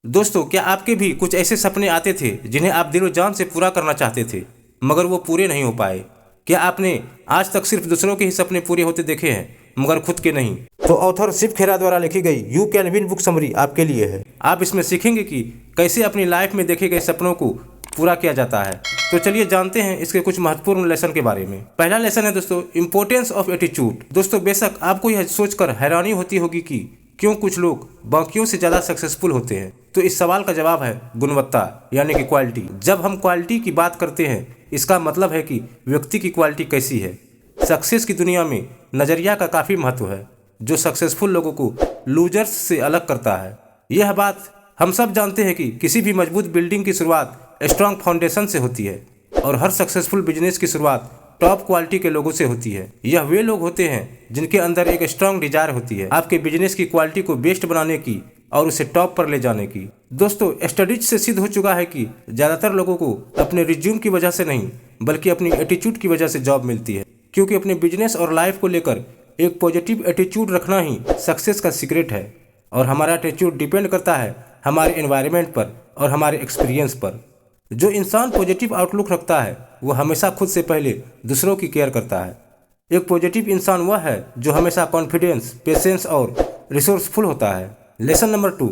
दोस्तों, क्या आपके भी कुछ ऐसे सपने आते थे जिन्हें आप दिलो जान से पूरा करना चाहते थे मगर वो पूरे नहीं हो पाए? क्या आपने आज तक सिर्फ दूसरों के ही सपने पूरे होते देखे हैं मगर खुद के नहीं? तो ऑथर शिव खेरा द्वारा लिखी गई you can win book summary आपके लिए है। आप इसमें सीखेंगे कि कैसे अपनी लाइफ में देखे गए सपनों को पूरा किया जाता है। तो चलिए जानते हैं इसके कुछ महत्वपूर्ण लेसन के बारे में। पहला लेसन है दोस्तों, इंपॉर्टेंस ऑफ एटीट्यूड। दोस्तों, बेशक आपको यह सोचकर हैरानी होती होगी कि क्यों कुछ लोग बाकियों से ज़्यादा सक्सेसफुल होते हैं, तो इस सवाल का जवाब है गुणवत्ता, यानी कि क्वालिटी। जब हम क्वालिटी की बात करते हैं, इसका मतलब है कि व्यक्ति की क्वालिटी कैसी है। सक्सेस की दुनिया में नज़रिया का काफ़ी महत्व है, जो सक्सेसफुल लोगों को लूजर्स से अलग करता है। यह बात हम सब जानते हैं कि किसी भी मजबूत बिल्डिंग की शुरुआत स्ट्रांग फाउंडेशन से होती है और हर सक्सेसफुल बिजनेस की शुरुआत टॉप क्वालिटी के लोगों से होती है। यह वे लोग होते हैं जिनके अंदर एक स्ट्रांग डिजायर होती है आपके बिजनेस की क्वालिटी को बेस्ट बनाने की और उसे टॉप पर ले जाने की। दोस्तों, स्टडीज से सिद्ध हो चुका है कि ज़्यादातर लोगों को अपने रिज्यूम की वजह से नहीं बल्कि अपनी एटीट्यूड की वजह से जॉब मिलती है, क्योंकि अपने बिजनेस और लाइफ को लेकर एक पॉजिटिव एटीट्यूड रखना ही सक्सेस का सीक्रेट है। और हमारा एटीट्यूड डिपेंड करता है हमारे एनवायरनमेंट पर और हमारे एक्सपीरियंस पर। जो इंसान पॉजिटिव आउटलुक रखता है वो हमेशा खुद से पहले दूसरों की केयर करता है। एक पॉजिटिव इंसान वह है जो हमेशा कॉन्फिडेंस, पेशेंस और रिसोर्सफुल होता है। Lesson number 2,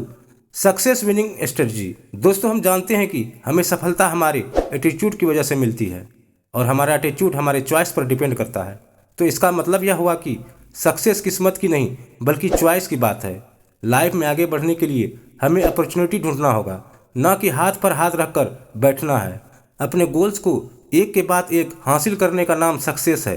success winning strategy. दोस्तों, हम जानते हैं कि हमें सफलता हमारे एटीट्यूड की वजह से मिलती है और हमारा एटीट्यूड हमारे चॉइस पर डिपेंड करता है। तो इसका मतलब यह हुआ कि सक्सेस किस्मत की नहीं बल्कि चॉइस की बात है। लाइफ में आगे बढ़ने के लिए हमें अपॉर्चुनिटी ढूंढना होगा, ना कि हाथ पर हाथ रखकर बैठना है। अपने गोल्स को एक के बाद एक हासिल करने का नाम सक्सेस है,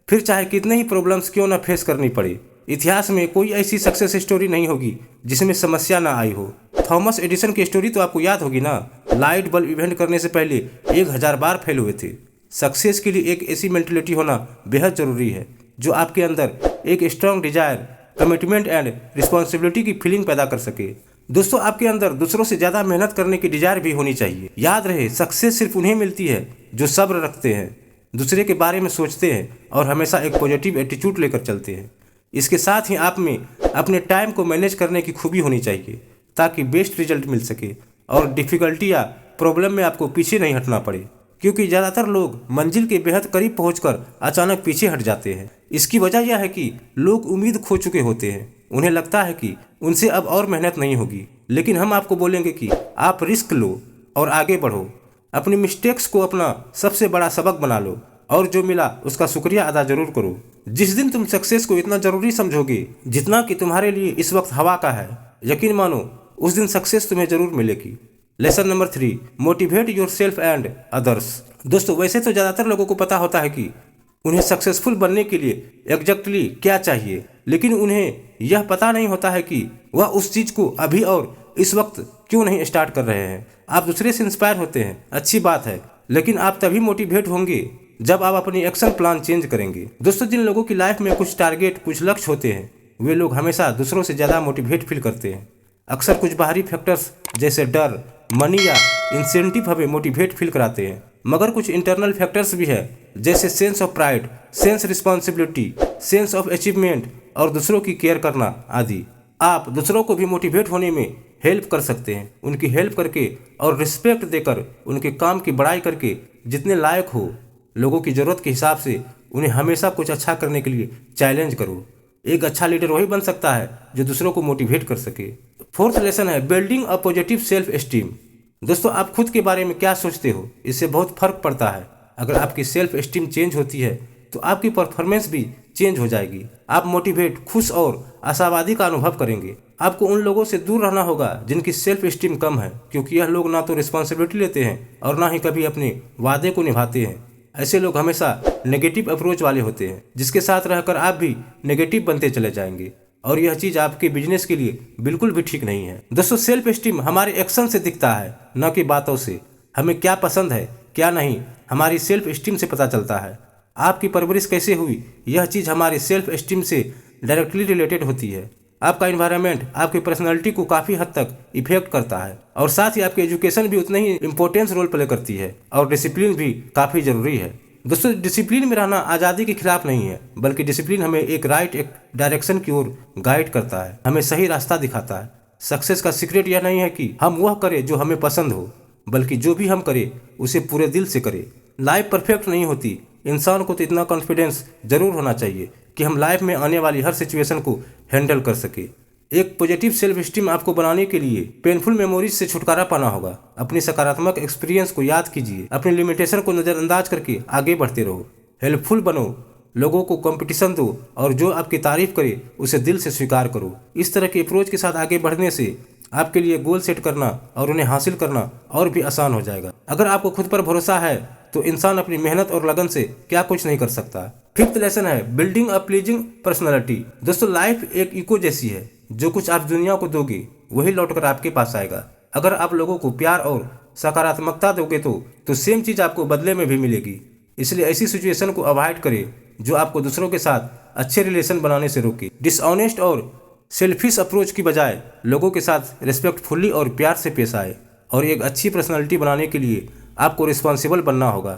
फिर चाहे कितने ही प्रॉब्लम्स क्यों ना फेस करनी पड़े। इतिहास में कोई ऐसी सक्सेस स्टोरी नहीं होगी जिसमें समस्या ना आई हो। थॉमस एडिसन की स्टोरी तो आपको याद होगी ना, लाइट बल्ब इन्वेंट करने से पहले 1000 बार फेल हुए थे। सक्सेस के लिए एक ऐसी मेंटलिटी होना बेहद ज़रूरी है जो आपके अंदर एक strong desire, commitment and responsibility की फीलिंग पैदा कर सके। दोस्तों, आपके अंदर दूसरों से ज़्यादा मेहनत करने की डिजायर भी होनी चाहिए। याद रहे, सक्सेस सिर्फ उन्हें मिलती है जो सब्र रखते हैं, दूसरे के बारे में सोचते हैं और हमेशा एक पॉजिटिव एटीट्यूड लेकर चलते हैं। इसके साथ ही आप में अपने टाइम को मैनेज करने की खूबी होनी चाहिए ताकि बेस्ट रिजल्ट मिल सके और डिफ़िकल्टी या प्रॉब्लम में आपको पीछे नहीं हटना पड़े, क्योंकि ज़्यादातर लोग मंजिल के बेहद करीब पहुंचकर अचानक पीछे हट जाते हैं। इसकी वजह यह है कि लोग उम्मीद खो चुके होते हैं। उन्हें लगता है कि उनसे अब और मेहनत नहीं होगी, लेकिन हम आपको बोलेंगे कि आप रिस्क लो और आगे बढ़ो। अपनी मिस्टेक्स को अपना सबसे बड़ा सबक बना लो और जो मिला उसका शुक्रिया अदा जरूर करो। जिस दिन तुम सक्सेस को इतना ज़रूरी समझोगे जितना कि तुम्हारे लिए इस वक्त हवा का है, यकीन मानो उस दिन सक्सेस तुम्हें जरूर मिलेगी। Lesson number 3, motivate your self and others. दोस्तों, वैसे तो ज़्यादातर लोगों को पता होता है कि उन्हें सक्सेसफुल बनने के लिए एग्जैक्टली क्या चाहिए, लेकिन उन्हें यह पता नहीं होता है कि वह उस चीज़ को अभी और इस वक्त क्यों नहीं स्टार्ट कर रहे हैं। आप दूसरे से इंस्पायर होते हैं, अच्छी बात है, लेकिन आप तभी मोटिवेट होंगे जब आप अपनी एक्शन प्लान चेंज करेंगे। दोस्तों, जिन लोगों की लाइफ में कुछ टारगेट, कुछ लक्ष्य होते हैं, वे लोग हमेशा दूसरों से ज़्यादा मोटिवेट फील करते हैं। अक्सर कुछ बाहरी फैक्टर्स जैसे डर, मनी या इंसेंटिव हमें मोटिवेट फील कराते हैं, मगर कुछ इंटरनल फैक्टर्स भी है जैसे sense of pride, sense responsibility, sense of achievement और दूसरों की केयर करना आदि। आप दूसरों को भी मोटिवेट होने में हेल्प कर सकते हैं, उनकी हेल्प करके और रिस्पेक्ट देकर, उनके काम की बड़ाई करके। जितने लायक हो, लोगों की ज़रूरत के हिसाब से उन्हें हमेशा कुछ अच्छा करने के लिए चैलेंज करो। एक अच्छा लीडर वही बन सकता है जो दूसरों को मोटिवेट कर सके। 4th लेसन है building a positive self esteem. दोस्तों, आप खुद के बारे में क्या सोचते हो, इससे बहुत फर्क पड़ता है। अगर आपकी सेल्फ एस्टीम चेंज होती है तो आपकी परफॉर्मेंस भी चेंज हो जाएगी। आप मोटिवेट, खुश और आशावादी का अनुभव करेंगे। आपको उन लोगों से दूर रहना होगा जिनकी सेल्फ एस्टीम कम है, क्योंकि यह लोग ना तो रिस्पॉन्सिबिलिटी लेते हैं और ना ही कभी अपने वादे को निभाते हैं। ऐसे लोग हमेशा नेगेटिव अप्रोच वाले होते हैं, जिसके साथ रहकर आप भी नेगेटिव बनते चले जाएंगे और यह चीज़ आपके बिजनेस के लिए बिल्कुल भी ठीक नहीं है। दोस्तों, सेल्फ एस्टीम हमारे एक्शन से दिखता है, न कि बातों से। हमें क्या पसंद है, क्या नहीं, हमारी सेल्फ एस्टीम से पता चलता है। आपकी परवरिश कैसे हुई, यह चीज़ हमारी सेल्फ एस्टीम से डायरेक्टली रिलेटेड होती है। आपका इन्वायरमेंट आपकी पर्सनैलिटी को काफ़ी हद तक इफेक्ट करता है और साथ ही आपकी एजुकेशन भी उतना ही इम्पोर्टेंस रोल प्ले करती है और डिसिप्लिन भी काफ़ी ज़रूरी है। दोस्तों, डिसिप्लिन में रहना आज़ादी के खिलाफ नहीं है, बल्कि डिसिप्लिन हमें एक डायरेक्शन की ओर गाइड करता है, हमें सही रास्ता दिखाता है। सक्सेस का सीक्रेट यह नहीं है कि हम वह करें जो हमें पसंद हो, बल्कि जो भी हम करें उसे पूरे दिल से करें। लाइफ परफेक्ट नहीं होती, इंसान को तो इतना कॉन्फिडेंस जरूर होना चाहिए कि हम लाइफ में आने वाली हर सिचुएशन को हैंडल कर सके। एक पॉजिटिव सेल्फ स्टीम आपको बनाने के लिए पेनफुल मेमोरीज से छुटकारा पाना होगा। अपनी सकारात्मक एक्सपीरियंस को याद कीजिए, अपनी लिमिटेशन को नज़रअंदाज करके आगे बढ़ते रहो, हेल्पफुल बनो, लोगों को कंपटीशन दो और जो आपकी तारीफ करे उसे दिल से स्वीकार करो। इस तरह के अप्रोच के साथ आगे बढ़ने से आपके लिए गोल सेट करना और उन्हें हासिल करना और भी आसान हो जाएगा। अगर आपको खुद पर भरोसा है तो इंसान अपनी मेहनत और लगन से क्या कुछ नहीं कर सकता। फिफ्थ लेसन है बिल्डिंग अ प्लीजिंग पर्सनैलिटी। दोस्तों, लाइफ एक इको जैसी है, जो कुछ आप दुनिया को दोगे वही लौटकर आपके पास आएगा। अगर आप लोगों को प्यार और सकारात्मकता दोगे तो सेम चीज़ आपको बदले में भी मिलेगी। इसलिए ऐसी सिचुएशन को अवॉइड करें जो आपको दूसरों के साथ अच्छे रिलेशन बनाने से रोके। डिसऑनेस्ट और सेल्फिश अप्रोच की बजाय लोगों के साथ रिस्पेक्टफुली और प्यार से पेश आए। और एक अच्छी पर्सनालिटी बनाने के लिए आपको रिस्पॉन्सिबल बनना होगा।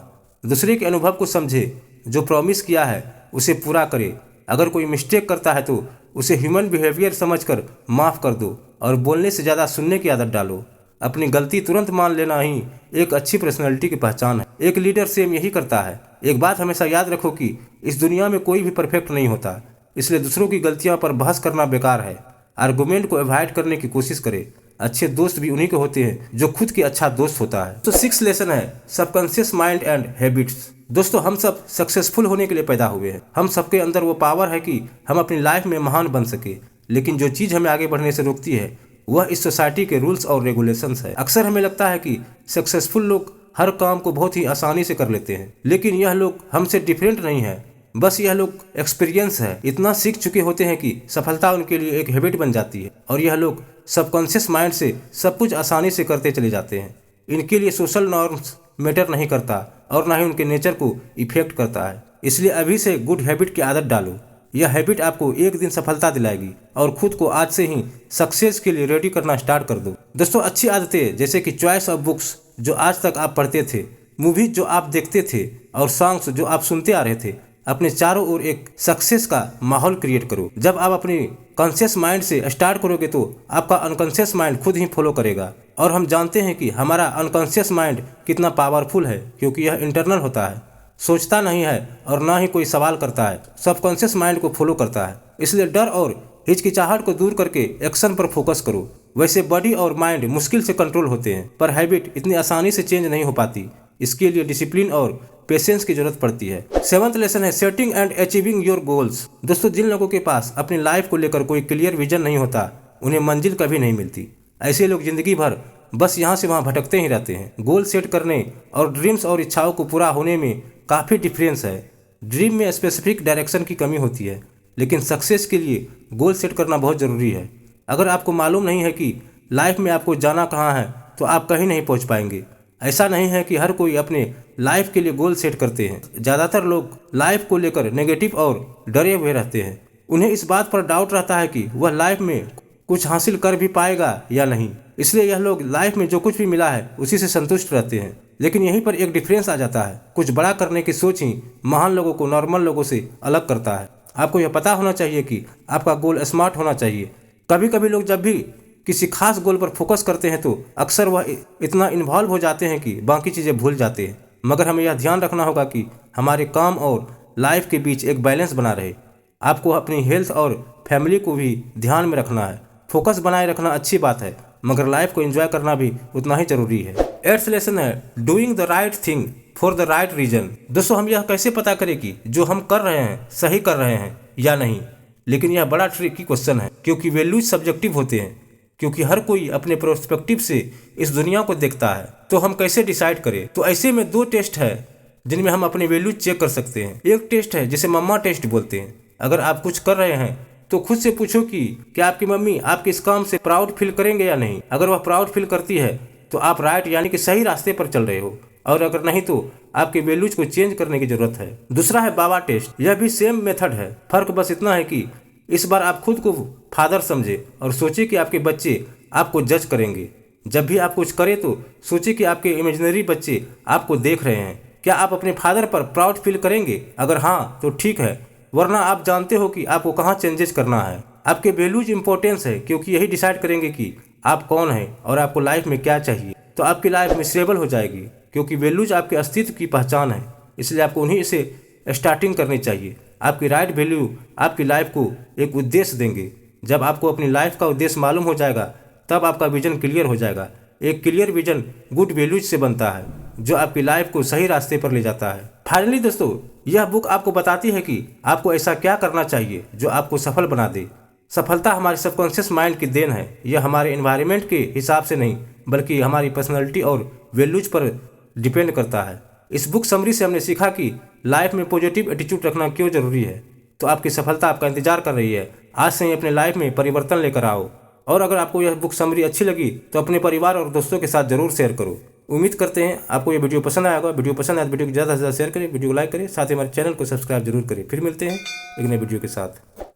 दूसरे के अनुभव को समझे, जो प्रॉमिस किया है उसे पूरा करे। अगर कोई मिस्टेक करता है तो उसे ह्यूमन बिहेवियर समझकर माफ़ कर दो और बोलने से ज़्यादा सुनने की आदत डालो। अपनी गलती तुरंत मान लेना ही एक अच्छी पर्सनैलिटी की पहचान है। एक लीडर सेम यही करता है। एक बात हमेशा याद रखो कि इस दुनिया में कोई भी परफेक्ट नहीं होता, इसलिए दूसरों की गलतियों पर बहस करना बेकार है। आर्गुमेंट को अवॉइड करने की कोशिश करें। अच्छे दोस्त भी उन्हीं के होते हैं जो खुद के अच्छा दोस्त होता है। तो सिक्स लेसन है सबकॉन्शियस माइंड एंड हैबिट्स। दोस्तों, हम सब सक्सेसफुल होने के लिए पैदा हुए हैं। हम सबके अंदर वो पावर है कि हम अपनी लाइफ में महान बन सके, लेकिन जो चीज़ हमें आगे बढ़ने से रोकती है वह इस सोसाइटी के रूल्स और रेगुलेशंस है। अक्सर हमें लगता है कि सक्सेसफुल लोग हर काम को बहुत ही आसानी से कर लेते हैं, लेकिन यह लोग हमसे डिफरेंट नहीं है। बस यह लोग एक्सपीरियंस है, इतना सीख चुके होते हैं कि सफलता उनके लिए एक हैबिट बन जाती है। और यह लोग सबकॉन्शियस माइंड से सब कुछ आसानी से करते चले जाते हैं। इनके लिए सोशल नॉर्म्स मैटर नहीं करता और ना ही उनके नेचर को इफेक्ट करता है। इसलिए अभी से गुड हैबिट की आदत डालो। यह हैबिट आपको एक दिन सफलता दिलाएगी और खुद को आज से ही सक्सेस के लिए रेडी करना स्टार्ट कर दो। दोस्तों, अच्छी आदतें जैसे कि चॉइस ऑफ बुक्स जो आज तक आप पढ़ते थे, मूवीज जो आप देखते थे और सॉन्ग्स जो आप सुनते आ रहे थे, अपने चारों ओर एक सक्सेस का माहौल क्रिएट करो। जब आप अपनी कॉन्शियस माइंड से स्टार्ट करोगे तो आपका अनकॉन्शियस माइंड खुद ही फॉलो करेगा। और हम जानते हैं कि हमारा अनकॉन्शियस माइंड कितना पावरफुल है, क्योंकि यह इंटरनल होता है, सोचता नहीं है और ना ही कोई सवाल करता है, सबकॉन्शियस माइंड को फॉलो करता है। इसलिए डर और हिचकिचाहट को दूर करके एक्शन पर फोकस करो। वैसे बॉडी और माइंड मुश्किल से कंट्रोल होते हैं, पर हैबिट इतनी आसानी से चेंज नहीं हो पाती। इसके लिए डिसिप्लिन और पेशेंस की जरूरत पड़ती है। सेवंथ लेसन है setting and achieving your goals. दोस्तों, जिन लोगों के पास अपनी लाइफ को लेकर कोई क्लियर विजन नहीं होता, उन्हें मंजिल कभी नहीं मिलती। ऐसे लोग जिंदगी भर बस यहाँ से वहाँ भटकते ही रहते हैं। गोल सेट करने और ड्रीम्स और इच्छाओं को पूरा होने में काफ़ी डिफरेंस है। ड्रीम में स्पेसिफिक डायरेक्शन की कमी होती है, लेकिन सक्सेस के लिए गोल सेट करना बहुत ज़रूरी है। अगर आपको मालूम नहीं है कि लाइफ में आपको जाना कहाँ है, तो आप कहीं नहीं पहुँच पाएंगे। ऐसा नहीं है कि हर कोई अपने लाइफ के लिए गोल सेट करते हैं। ज़्यादातर लोग लाइफ को लेकर नेगेटिव और डरे हुए रहते हैं। उन्हें इस बात पर डाउट रहता है कि वह लाइफ में कुछ हासिल कर भी पाएगा या नहीं। इसलिए यह लोग लाइफ में जो कुछ भी मिला है उसी से संतुष्ट रहते हैं। लेकिन यहीं पर एक डिफरेंस आ जाता है। कुछ बड़ा करने की सोच ही महान लोगों को नॉर्मल लोगों से अलग करता है। आपको यह पता होना चाहिए कि आपका गोल स्मार्ट होना चाहिए। कभी कभी लोग जब भी किसी खास गोल पर फोकस करते हैं तो अक्सर वह इतना इन्वॉल्व हो जाते हैं कि बाकी चीज़ें भूल जाते हैं। मगर हमें यह ध्यान रखना होगा कि हमारे काम और लाइफ के बीच एक बैलेंस बना रहे। आपको अपनी हेल्थ और फैमिली को भी ध्यान में रखना है। फोकस बनाए रखना अच्छी बात है, मगर लाइफ को एंजॉय करना भी उतना ही जरूरी है। एट्थ लेसन है doing the right thing for the right reason. दोस्तों, हम यह कैसे पता करें कि जो हम कर रहे हैं सही कर रहे हैं या नहीं? लेकिन यह बड़ा ट्रिकी क्वेश्चन है, क्योंकि वैल्यूज सब्जेक्टिव होते हैं। क्योंकि हर कोई अपने पर्सपेक्टिव से इस दुनिया को देखता है, तो हम कैसे डिसाइड करें? तो ऐसे में दो टेस्ट है जिनमें हम अपने वैल्यूज चेक कर सकते हैं। एक टेस्ट है जिसे मम्मा टेस्ट बोलते हैं। अगर आप कुछ कर रहे हैं तो खुद से पूछो कि क्या आपकी मम्मी आपके इस काम से प्राउड फील करेंगे या नहीं। अगर वह प्राउड फील करती है तो आप राइट यानी कि सही रास्ते पर चल रहे हो, और अगर नहीं तो आपके वैल्यूज को चेंज करने की जरूरत है। दूसरा है बाबा टेस्ट। यह भी सेम मेथड है, फर्क बस इतना है कि इस बार आप खुद को फादर समझे और सोचे कि आपके बच्चे आपको जज करेंगे। जब भी आप कुछ करें तो सोचे कि आपके इमेजिनरी बच्चे आपको देख रहे हैं। क्या आप अपने फादर पर प्राउड फील करेंगे? अगर हाँ तो ठीक है, वरना आप जानते हो कि आपको कहाँ चेंजेस करना है। आपके वैल्यूज इंपॉर्टेंस है, क्योंकि यही डिसाइड करेंगे कि आप कौन हैं और आपको लाइफ में क्या चाहिए। तो आपकी लाइफ मिसरेबल हो जाएगी, क्योंकि वैल्यूज आपके अस्तित्व की पहचान है। इसलिए आपको उन्हीं से स्टार्टिंग करनी चाहिए। आपकी राइट वैल्यू आपकी लाइफ को एक उद्देश्य देंगे। जब आपको अपनी लाइफ का उद्देश्य मालूम हो जाएगा, तब आपका विजन क्लियर हो जाएगा। एक क्लियर विजन गुड वैल्यूज से बनता है, जो आपकी लाइफ को सही रास्ते पर ले जाता है। फाइनली दोस्तों, यह बुक आपको बताती है कि आपको ऐसा क्या करना चाहिए जो आपको सफल बना दे। सफलता हमारे सबकॉन्शियस माइंड की देन है। यह हमारे एनवायरनमेंट के हिसाब से नहीं, बल्कि हमारी पर्सनैलिटी और वैल्यूज पर डिपेंड करता है। इस बुक समरी से हमने सीखा कि लाइफ में पॉजिटिव एटीट्यूड रखना क्यों जरूरी है। तो आपकी सफलता आपका इंतजार कर रही है। आज से ही अपने लाइफ में परिवर्तन लेकर आओ। और अगर आपको यह बुक समरी अच्छी लगी तो अपने परिवार और दोस्तों के साथ जरूर शेयर करो। उम्मीद करते हैं आपको ये वीडियो पसंद आएगा। वीडियो पसंद आए तो वीडियो को ज़्यादा से ज़्यादा शेयर करें, वीडियो को लाइक करें, साथ ही हमारे चैनल को सब्सक्राइब जरूर करें। फिर मिलते हैं एक नए वीडियो के साथ।